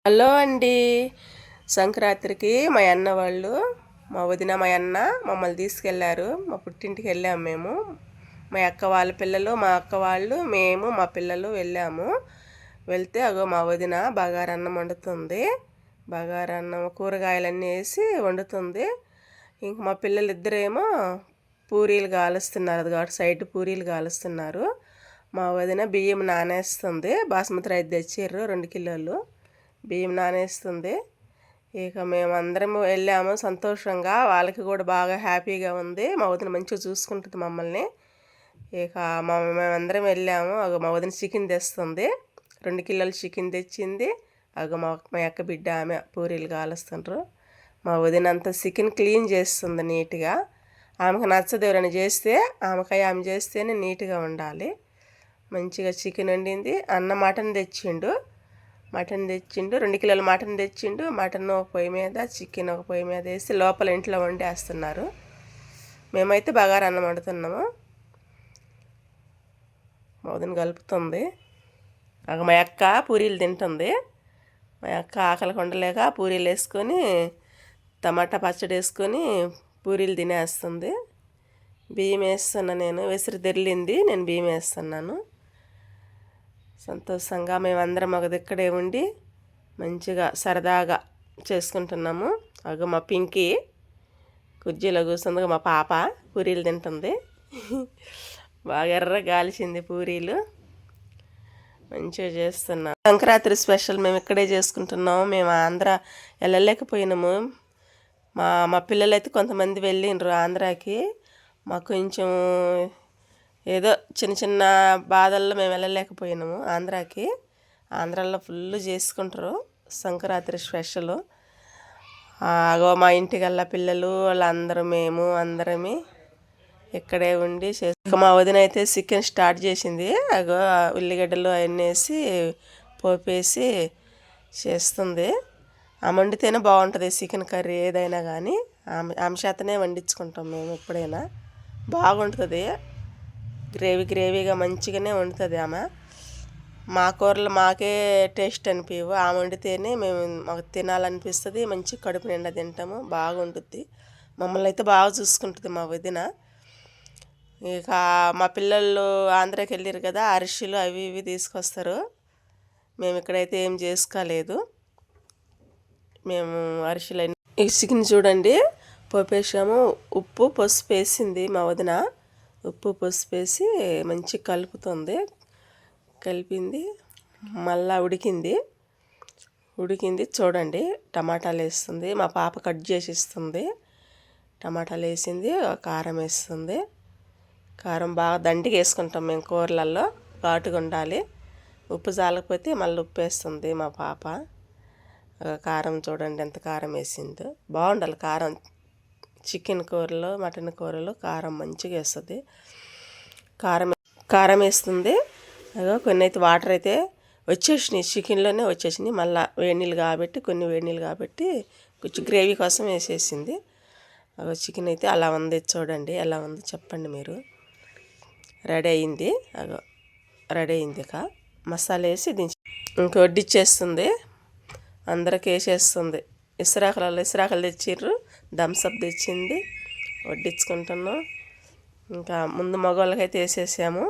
Hello అండి. సంక్రాంతికి మా అన్న వాళ్ళు, మా వదిన, మా అన్న మమ్మల్ని తీసుకెళ్ళారు. మా పుట్టింటికి వెళ్ళాము మేము. మా అక్క వాళ్ళ పిల్లలు, మా అక్క వాళ్ళు, మేము, మా పిల్లలు వెళ్ళాము. వెళ్తే అగో మా వదిన బగారన్నం వండుతుంది. బగారన్నం కూరగాయలన్నీ వేసి వండుతుంది. ఇంక మా పిల్లలు ఇద్దరేమో పూరీలు కాలుస్తున్నారు. అది కాబట్టి సైడ్ పూరీలు కాలుస్తున్నారు. మా వదిన బియ్యం నానేస్తుంది. బాస్మతి రైస్ తెచ్చిర్రు 2 కిలోలు బియ్యం నానేస్తుంది. ఇక మేమందరము వెళ్ళాము సంతోషంగా. వాళ్ళకి కూడా బాగా హ్యాపీగా ఉంది. మా వదిన మంచిగా చూసుకుంటుంది మమ్మల్ని. ఇక మేమందరం వెళ్ళాము. మా వదిన చికెన్ తెస్తుంది. 2 కిలోలు చికెన్ తెచ్చింది. మా అక్క బిడ్డ ఆమె పూరీలు కాలుస్తుండ్రు. మా వదిన అంతా చికెన్ క్లీన్ చేస్తుంది నీట్గా. ఆమెకు నచ్చదు ఎవరైనా చేస్తే, ఆమె చేస్తేనే నీట్గా ఉండాలి. మంచిగా చికెన్ వండింది. అన్న మటన్ తెచ్చిండు. 2 కిలోల మటన్ తెచ్చిండు. మటన్ ఒక పొయ్యి మీద, చికెన్ ఒక పొయ్యి మీద వేసి లోపల ఇంట్లో వండేస్తున్నారు. మేమైతే బగారన్నం వండుతున్నాము. వదిన కలుపుతుంది. మా అక్క పూరీలు తింటుంది. మా అక్క ఆకలికి వండలేక పూరీలు వేసుకొని టమాటా పచ్చడి వేసుకొని పూరీలు తినేస్తుంది. బియ్యం వేస్తున్నా నేను. విసిరి తెరిలింది, నేను బియ్యం వేస్తున్నాను. సంతోషంగా మేమందరం ఒక దిక్కడే ఉండి మంచిగా సరదాగా చేసుకుంటున్నాము. మా పింకీ కుర్చీలో కూర్చుంది. మా పాప పూరీలు తింటుంది. బాగా ఎర్రగా కాల్చింది పూరీలు. మంచిగా చేస్తున్నాం. సంక్రాంతి స్పెషల్ మేము ఇక్కడే చేసుకుంటున్నాము. మేము ఆంధ్ర వెళ్ళలేకపోయినాము. మా పిల్లలు అయితే కొంతమంది వెళ్ళిండ్రు ఆంధ్రాకి. మాకు కొంచెం ఏదో చిన్న చిన్న బాధల్లో మేము వెళ్ళలేకపోయినాము ఆంధ్రాకి. ఆంధ్రాలో ఫుల్ చేసుకుంటారు సంక్రాంతి స్పెషల్. మా ఇంటికల్లా పిల్లలు వాళ్ళందరూ మేము అందరమే ఇక్కడే ఉండి మా వదిన అయితే చికెన్ స్టార్ట్ చేసింది. ఉల్లిగడ్డలు అవన్నీ వేసి పోపేసి చేస్తుంది. ఆమె వండితేనే బాగుంటుంది చికెన్ కర్రీ ఏదైనా కానీ. ఆమె చేతనే వండించుకుంటాం మేము ఎప్పుడైనా. బాగుంటుంది. గ్రేవీగా మంచిగానే వండుతుంది ఆమె. మా కూరలు మాకే టేస్ట్ అనిపించవు. ఆమె వండితేనే మాకు తినాలనిపిస్తుంది. మంచి కడుపు నిండా తింటాము. బాగుంటుంది. మమ్మల్ని అయితే బాగా చూసుకుంటుంది మా వదిన. ఇక మా పిల్లలు ఆంధ్రాకి వెళ్ళారు కదా, అరిసెలు అవి ఇవి తీసుకొస్తారు. మేము ఇక్కడైతే ఏం చేసుకోలేదు. మేము అరిసెలు ఇక చికెన్ చూడండి పోపేసాము. ఉప్పు పసుపు వేసింది మా వదిన. ఉప్పు పసుపు వేసి మంచిగా కలుపుతుంది. కలిపింది మళ్ళా ఉడికింది చూడండి. టమాటాలు వేస్తుంది. మా పాప కట్ చేసి ఇస్తుంది. టమాటాలు వేసింది. కారం వేస్తుంది. కారం బాగా దండిగా వేసుకుంటాం మేము కూరలలో. ఘాటుగా ఉండాలి. ఉప్పు చాలకపోతే మళ్ళీ ఉప్పు వేస్తుంది మా పాప. కారం చూడండి ఎంత కారం వేసిందో. బాగుండాలి కారం. చికెన్ కూరలో, మటన్ కూరలో కారం మంచిగా వేస్తుంది. కారం వేస్తుంది. కొన్ని అయితే వాటర్ అయితే వచ్చేసినాయి, చికెన్లోనే వచ్చేసినాయి. మళ్ళీ కొన్ని వేడి నీళ్ళు కాబట్టి కొంచెం గ్రేవీ కోసం వేసేసింది. చికెన్ అయితే అలా ఉంది. చూడండి ఎలా ఉందో చెప్పండి మీరు. రెడీ అయింది. ఇక మసాలా వేసి ఇంక వడ్డిచ్చేస్తుంది. అందరికి వేసేస్తుంది. ఇసురాకలు తెచ్చిర్రు. థమ్సప్ తెచ్చింది. వడ్డించుకుంటున్నాం. ఇంకా ముందు మగవాళ్ళకైతే వేసేసాము.